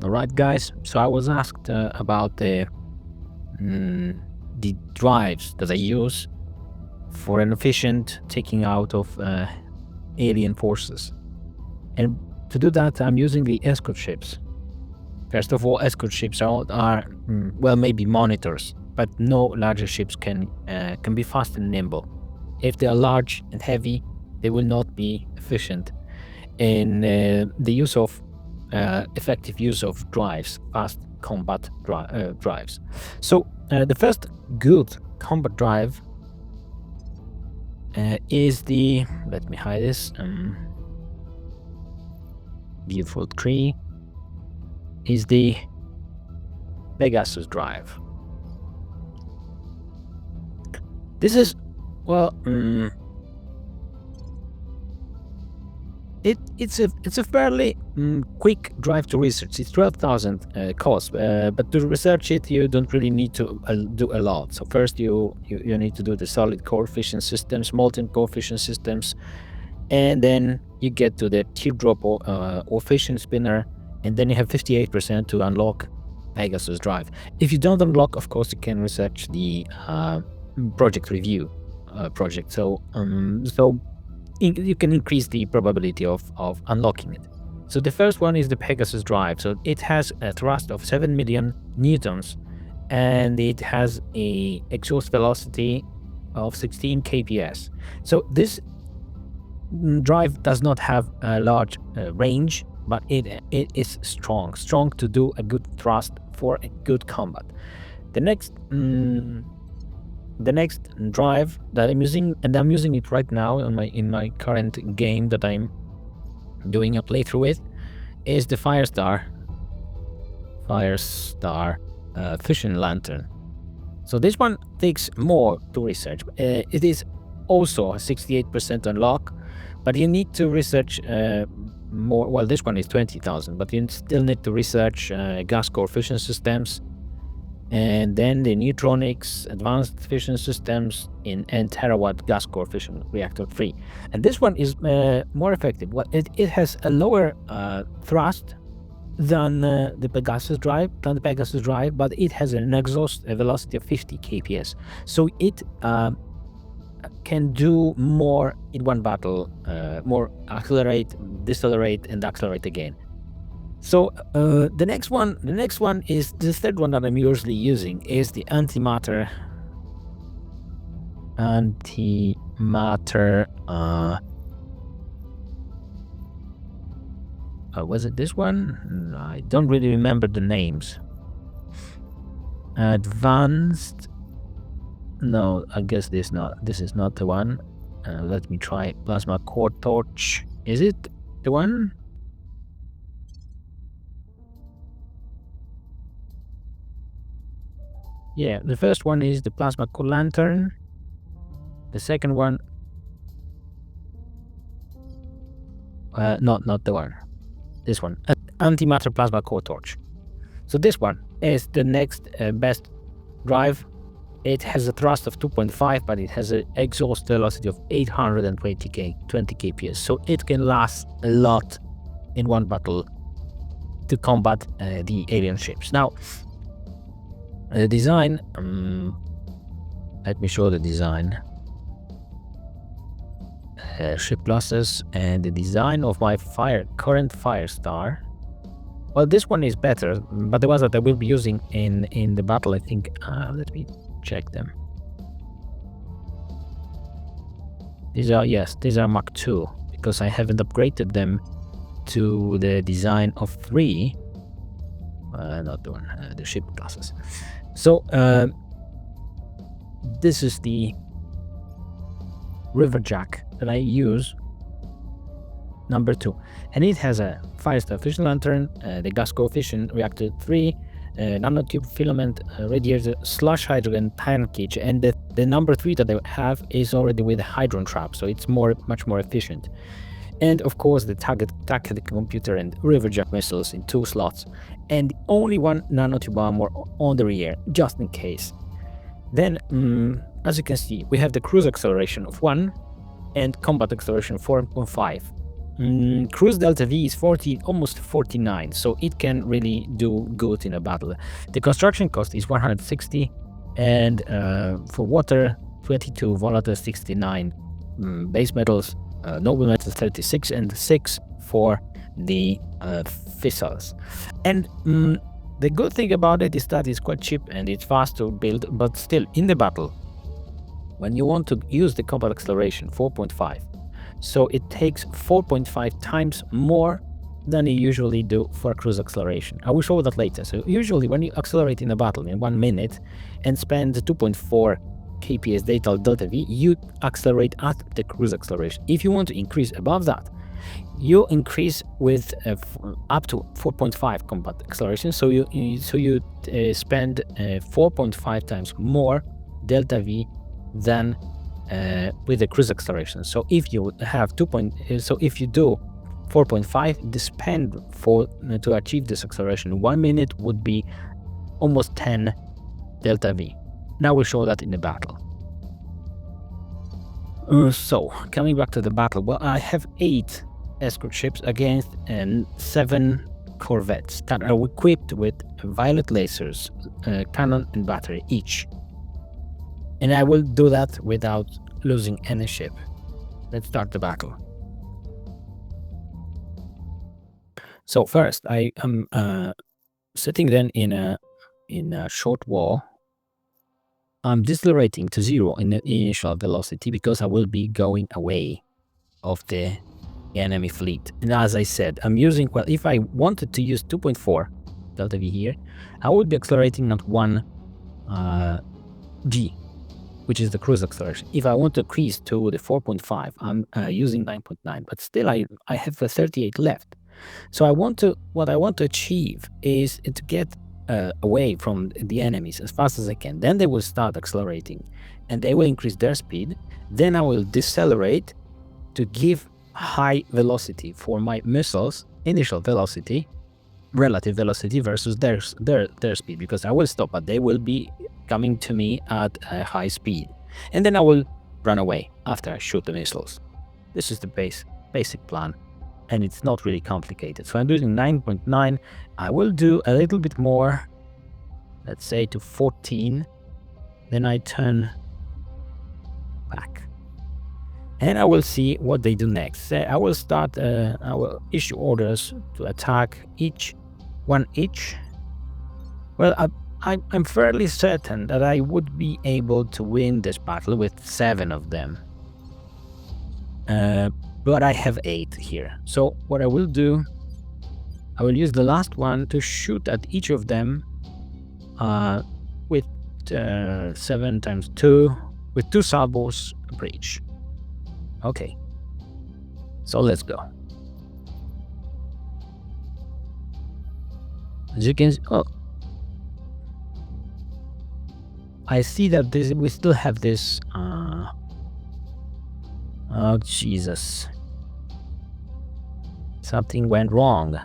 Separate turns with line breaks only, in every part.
Alright guys, so I was asked about the drives that I use for an efficient taking out of alien forces. And to do that, I'm using the escort ships. First of all, escort ships are well, maybe monitors, but no larger ships can be fast and nimble. If they are large and heavy, they will not be efficient in the use of effective use of drives, fast combat drives. So the first good combat drive is the, let me hide this, beautiful tree, is the Pegasus drive. This is, well, it's a fairly quick drive to research. It's 12,000 cost, but to research it you don't really need to do a lot. So first you need to do the solid core fission systems, molten core fission systems, and then you get to the teardrop or fission spinner, and then you have 58% to unlock Pegasus drive. If you don't unlock, of course, you can research the project review project. So you can increase the probability of unlocking it. So the first one is the Pegasus drive. So it has a thrust of 7 million newtons, and it has a exhaust velocity of 16 kps. So this drive does not have a large range, but it is strong to do a good thrust for a good combat. The next drive that I'm using, and I'm using it right now in my current game that I'm doing a playthrough with, is the Firestar fission lantern. So this one takes more to research. It is also a 68% unlock, but you need to research more. Well, this one is 20,000, but you still need to research gas core fission systems, and then the neutronics, advanced fission systems in and terawatt gas core fission reactor 3. And this one is more effective. Well, it has a lower thrust than the Pegasus drive, but it has an exhaust velocity of 50 kps. So it can do more in one battle, more accelerate, decelerate, and accelerate again. So the next one is the third one that I'm usually using, is the antimatter. Was it this one? I don't really remember the names. Advanced. No, I guess this is not the one. Let me try plasma core torch. Is it the one? Yeah, the first one is the plasma core lantern. The second one, not the one. This one, antimatter plasma core torch. So this one is the next best drive. It has a thrust of 2.5, but it has an exhaust velocity of 820 kps. So it can last a lot in one battle to combat the alien ships. Now, the design, let me show the design. Ship classes and the design of my current Firestar. Well, this one is better, but the ones that I will be using in the battle, I think, let me check them. These are Mach 2, because I haven't upgraded them to the design of 3. Not the one, the ship classes. So this is the Riverjack that I use, number 2, and it has a Firestar fission lantern, the gas core fission reactor 3, nanotube filament radiator slush hydrogen package, and the number 3 that I have is already with a hydron trap, so it's much more efficient. And of course the target computer and Riverjack missiles in 2 slots, and only one nanotube armor on the rear, just in case. Then, as you can see, we have the cruise acceleration of 1 and combat acceleration 4.5. cruise delta V is 40, almost 49, so it can really do good in a battle. The construction cost is 160, and for water 22, volatile 69, base metals, noble metals 36, and 6 for the fizzles. And the good thing about it is that it's quite cheap and it's fast to build, but still in the battle, when you want to use the combat acceleration 4.5, so it takes 4.5 times more than you usually do for cruise acceleration. I will show that later. So usually when you accelerate in a battle in 1 minute and spend 2.4 kps delta V, you accelerate at the cruise acceleration. If you want to increase above that, you increase with up to 4.5 combat acceleration. So you spend 4.5 times more delta V than with the cruise acceleration. So if you have if you do 4.5, the spend to achieve this acceleration in 1 minute would be almost 10 delta V. Now we'll show that in the battle. So coming back to the battle, well, I have 8 escort ships against 7 corvettes that are equipped with violet lasers, cannon and battery each. And I will do that without losing any ship. Let's start the battle. So first, I am sitting then in a short wall. I'm decelerating to 0 in the initial velocity because I will be going away of the enemy fleet. And as I said, I'm using, well, if I wanted to use 2.4 delta V here, I would be accelerating at 1 G, which is the cruise acceleration. If I want to increase to the 4.5, I'm using 9.9, but still I have 38 left. So what I want to achieve is to get away from the enemies as fast as I can. Then they will start accelerating and they will increase their speed. Then I will decelerate to give high velocity for my missiles, initial velocity, relative velocity versus their speed, because I will stop, but they will be coming to me at a high speed. And then I will run away after I shoot the missiles. This is the basic plan, and it's not really complicated. So I'm doing 9.9. I will do a little bit more, let's say to 14. Then I turn back. And I will see what they do next. I will start, I will issue orders to attack one each. Well, I'm fairly certain that I would be able to win this battle with 7 of them. But I have 8 here. So what I will do, I will use the last one to shoot at each of them with 7 times 2, with 2 salvos per each. Okay, so let's go. As you can see, I see that we still have this. Oh Jesus! Something went wrong.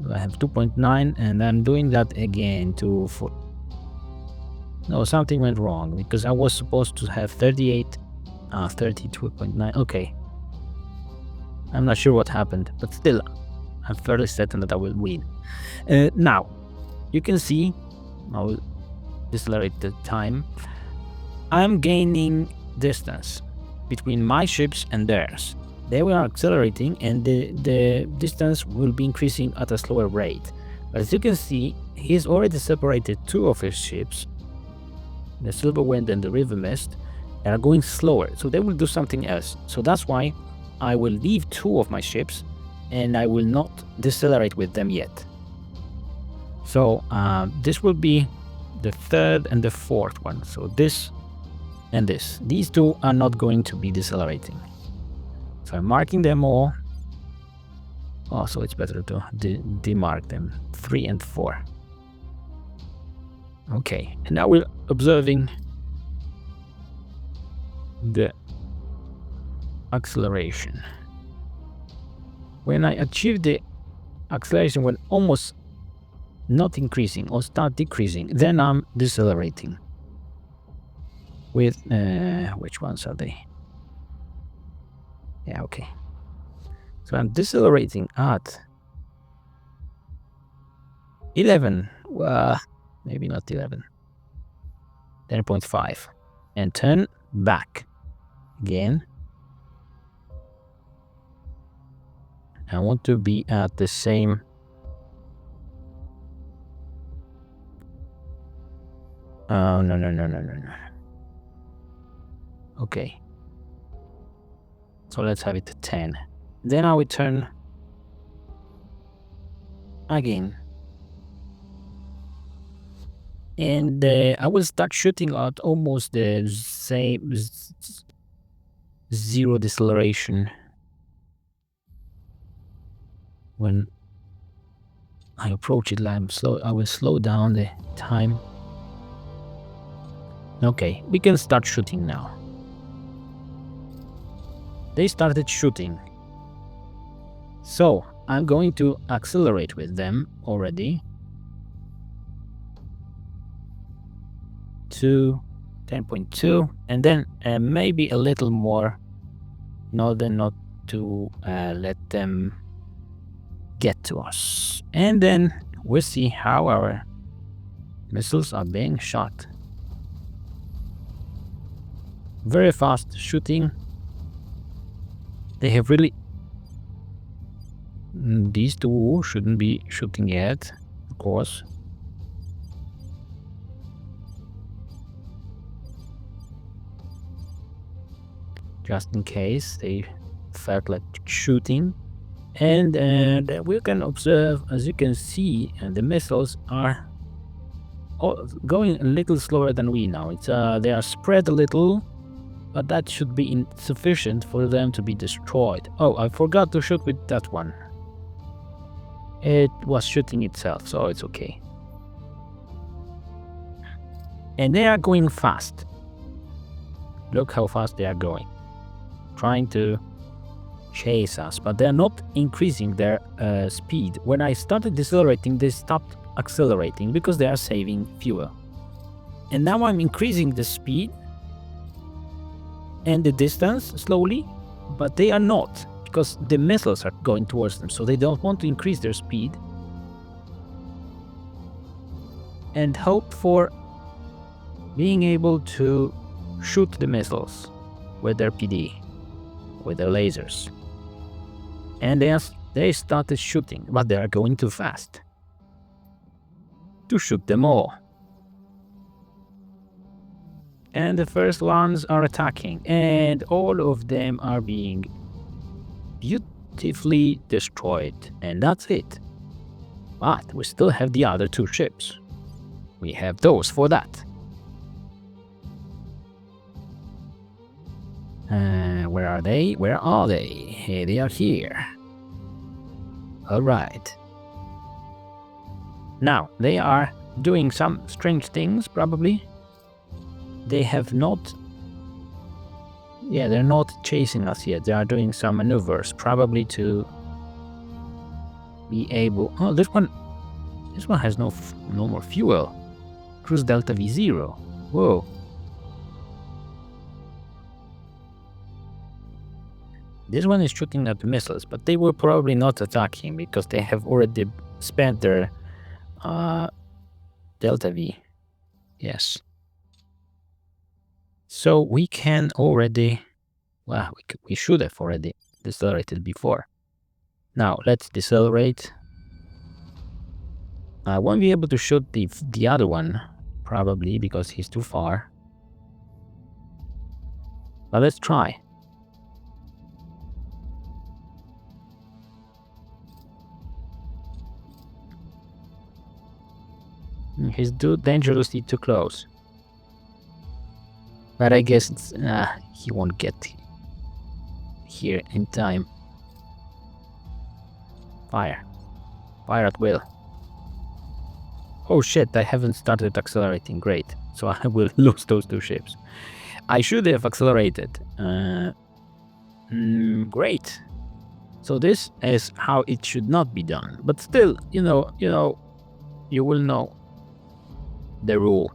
I have 2.9, and I'm doing that again to 4. No, something went wrong because I was supposed to have 38. 32.9. Okay. I'm not sure what happened, but still, I'm fairly certain that I will win. Now, you can see, I will decelerate the time. I'm gaining distance between my ships and theirs. They were accelerating, and the distance will be increasing at a slower rate. But as you can see, he's already separated 2 of his ships, the Silver Wind and the River Mist, are going slower, so they will do something else. So that's why I will leave 2 of my ships and I will not decelerate with them yet. So this will be the 3rd and the 4th one. So this and this. These 2 are not going to be decelerating. So I'm marking them all. Oh, so it's better to demark them. 3 and 4. Okay, and now we're observing the acceleration. When I achieve the acceleration when almost not increasing or start decreasing, then I'm decelerating. With which ones are they? Yeah, okay. So I'm decelerating at 11. Maybe not 11. 10.5. And turn back again. I want to be at the same. Oh, no. Okay. So let's have it 10. Then I will turn again. And I will start shooting at almost the same zero deceleration when I approach it. I will slow down the time. Okay, we can start shooting now. They started shooting. So I'm going to accelerate with them already to 10.2, and then maybe a little more in order not to let them get to us. And then we'll see how our missiles are being shot. Very fast shooting. They have really... These two shouldn't be shooting yet, of course. Just in case they felt like shooting. And we can observe, as you can see, the missiles are going a little slower than we now. They are spread a little, but that should be insufficient for them to be destroyed. Oh, I forgot to shoot with that one. It was shooting itself, so it's okay. And they are going fast. Look how fast they are going. Trying to chase us, but they're not increasing their speed. When I started decelerating, they stopped accelerating because they are saving fuel. And now I'm increasing the speed and the distance slowly, but they are not, because the missiles are going towards them, so they don't want to increase their speed and hope for being able to shoot the missiles with their PD, with their lasers. And they started shooting, but they are going too fast to shoot them all. And the first ones are attacking, and all of them are being beautifully destroyed, and that's it. But we still have the other two ships. We have those for that. Where are they? Where are they? Hey, they are here. Alright. Now, they are doing some strange things, probably. They have not... Yeah, they're not chasing us yet. They are doing some maneuvers, probably to be able... Oh, this one has no more fuel. Cruise Delta V0. Whoa. This one is shooting at the missiles, but they were probably not attacking because they have already spent their Delta V. Yes. So we can already... Well, we should have already decelerated before. Now, let's decelerate. I won't be able to shoot the other one, probably, because he's too far. But let's try. He's dangerously too close. But I guess it's, he won't get here in time. Fire. Fire at will. Oh shit, I haven't started accelerating. Great. So I will lose those two ships. I should have accelerated. Great. So this is how it should not be done. But still, you will know the rule.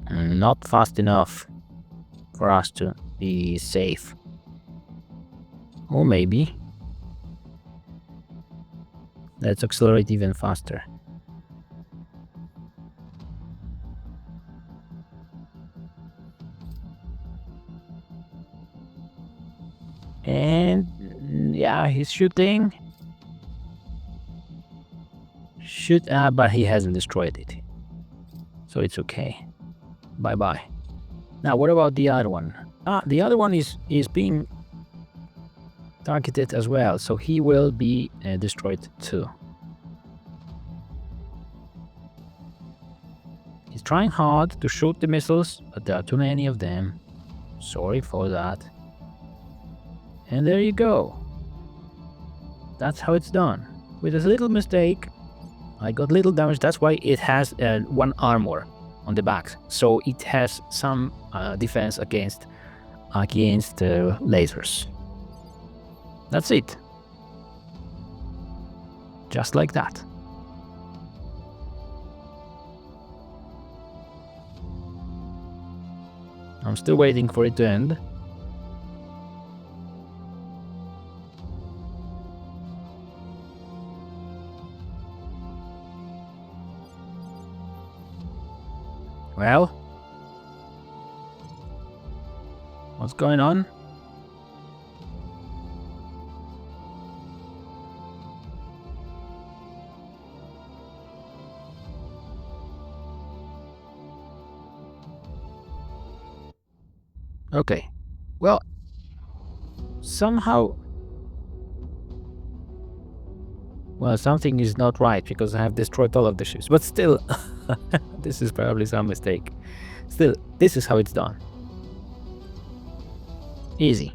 Not fast enough for us to be safe. Or maybe. Let's accelerate even faster. And yeah, he's shooting. But he hasn't destroyed it. So it's okay. Bye-bye. Now, what about the other one? The other one is being targeted as well, so he will be destroyed too. He's trying hard to shoot the missiles, but there are too many of them. Sorry for that. And there you go. That's how it's done. With a little mistake, I got little damage. That's why it has one armor on the back, so it has some defense against lasers. That's it. Just like that. I'm still waiting for it to end. Well, what's going on? Okay, well, somehow... Well, something is not right because I have destroyed all of the ships, but still, this is probably some mistake. Still, this is how it's done. Easy.